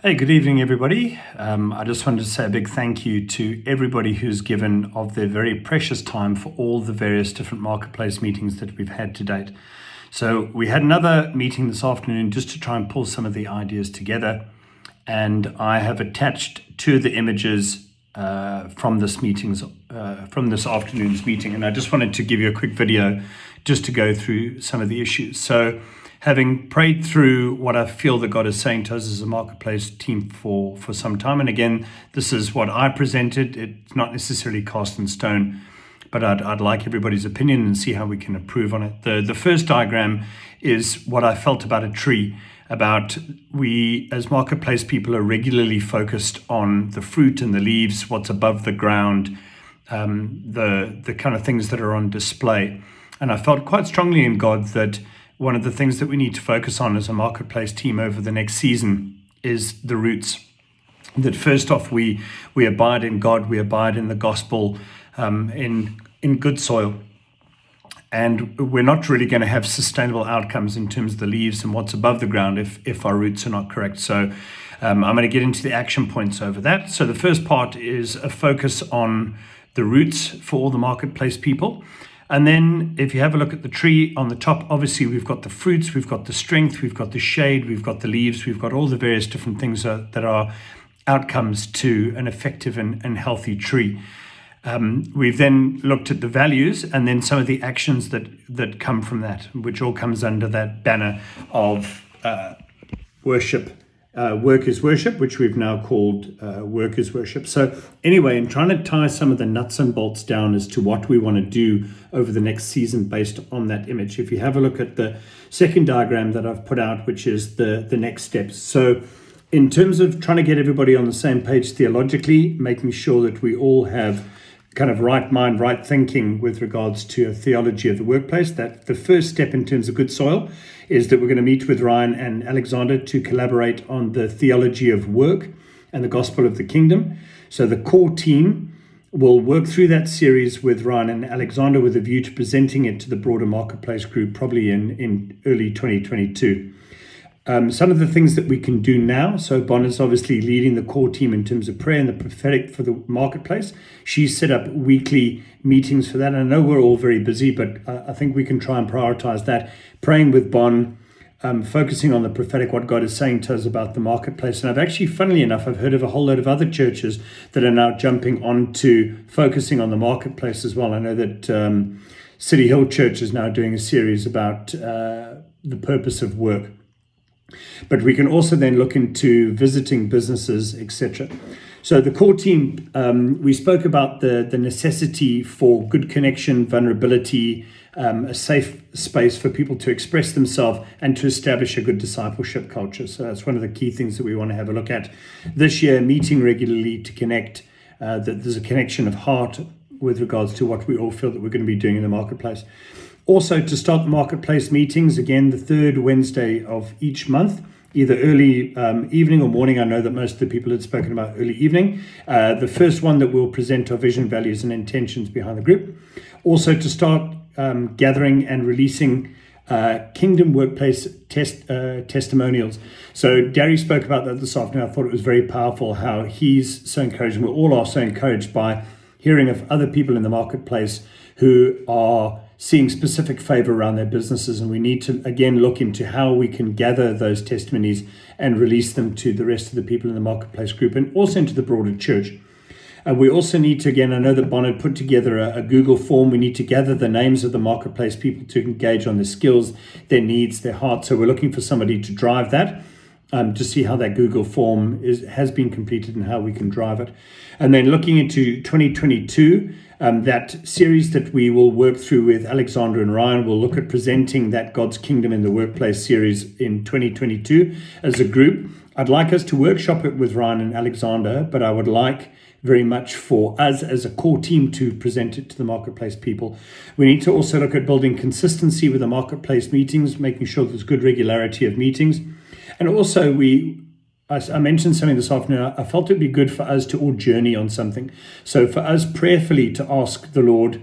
Hey, good evening, everybody. I just wanted to say a big thank you to everybody who's given of their very precious time for all the various different marketplace meetings that we've had to date. So we had another meeting this afternoon just to try and pull some of the ideas together. And I have attached two of the images from this afternoon's meeting. And I just wanted to give you a quick video just to go through some of the issues. So having prayed through what I feel that God is saying to us as a marketplace team for some time, and again, this is what I presented. It's not necessarily cast in stone, but I'd like everybody's opinion and see how we can improve on it. The first diagram is what I felt about a tree, about we as marketplace people are regularly focused on the fruit and the leaves, what's above the ground, the kind of things that are on display. And I felt quite strongly in God that one of the things that we need to focus on as a marketplace team over the next season is the roots. That first off, we abide in God, we abide in the gospel, in good soil. And we're not really going to have sustainable outcomes in terms of the leaves and what's above the ground if our roots are not correct. So I'm going to get into the action points over that. So the first part is a focus on the roots for all the marketplace people. And then if you have a look at the tree on the top, obviously we've got the fruits, we've got the strength, we've got the shade, we've got the leaves, we've got all the various different things that are outcomes to an effective and healthy tree. We've then looked at the values and then some of the actions that come from that, which all comes under that banner of worship. Work is worship, which we've now called work is worship. So anyway, in trying to tie some of the nuts and bolts down as to what we want to do over the next season based on that image, if you have a look at the second diagram that I've put out, which is the next steps. So in terms of trying to get everybody on the same page theologically, making sure that we all have kind of right mind, right thinking with regards to a theology of the workplace, that the first step in terms of good soil is that we're going to meet with Ryan and Alexander to collaborate on the theology of work and the gospel of the kingdom. So the core team will work through that series with Ryan and Alexander with a view to presenting it to the broader marketplace group probably in early 2022. Some of the things that we can do now. So Bonna's obviously leading the core team in terms of prayer and the prophetic for the marketplace. She's set up weekly meetings for that. And I know we're all very busy, but I think we can try and prioritize that. Praying with Bon, focusing on the prophetic, what God is saying to us about the marketplace. And I've actually, funnily enough, I've heard of a whole load of other churches that are now jumping on to focusing on the marketplace as well. I know that City Hill Church is now doing a series about the purpose of work. But we can also then look into visiting businesses, etc. So the core team, we spoke about the necessity for good connection, vulnerability, a safe space for people to express themselves and to establish a good discipleship culture. So that's one of the key things that we want to have a look at this year, meeting regularly to connect, that there's a connection of heart with regards to what we all feel that we're going to be doing in the marketplace. Also, to start the marketplace meetings, again, the third Wednesday of each month, either early evening or morning. I know that most of the people had spoken about early evening. The first one that we'll present our vision, values, and intentions behind the group. Also, to start gathering and releasing Kingdom Workplace testimonials. So Gary spoke about that this afternoon. I thought it was very powerful how he's so encouraged, and we all are so encouraged by hearing of other people in the marketplace who are seeing specific favor around their businesses. And we need to, again, look into how we can gather those testimonies and release them to the rest of the people in the marketplace group and also into the broader church. We also need to, again, I know that Bonnet put together a Google form. We need to gather the names of the marketplace people to engage on their skills, their needs, their hearts. So we're looking for somebody to drive that, to see how that Google form has been completed and how we can drive it. And then looking into 2022, that series that we will work through with Alexander and Ryan, we'll look at presenting that God's Kingdom in the Workplace series in 2022 as a group. I'd like us to workshop it with Ryan and Alexander, but I would like very much for us as a core team to present it to the marketplace people. We need to also look at building consistency with the marketplace meetings, making sure there's good regularity of meetings. And also I mentioned something this afternoon. I felt it'd be good for us to all journey on something. So for us prayerfully to ask the Lord,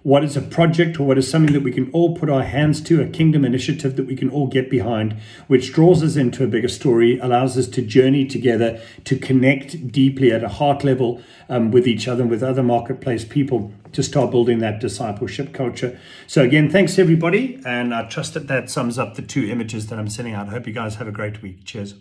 what is a project or what is something that we can all put our hands to, a kingdom initiative that we can all get behind, which draws us into a bigger story, allows us to journey together, to connect deeply at a heart level with each other and with other marketplace people, to start building that discipleship culture. So again, thanks everybody. And I trust that sums up the 2 images that I'm sending out. I hope you guys have a great week. Cheers.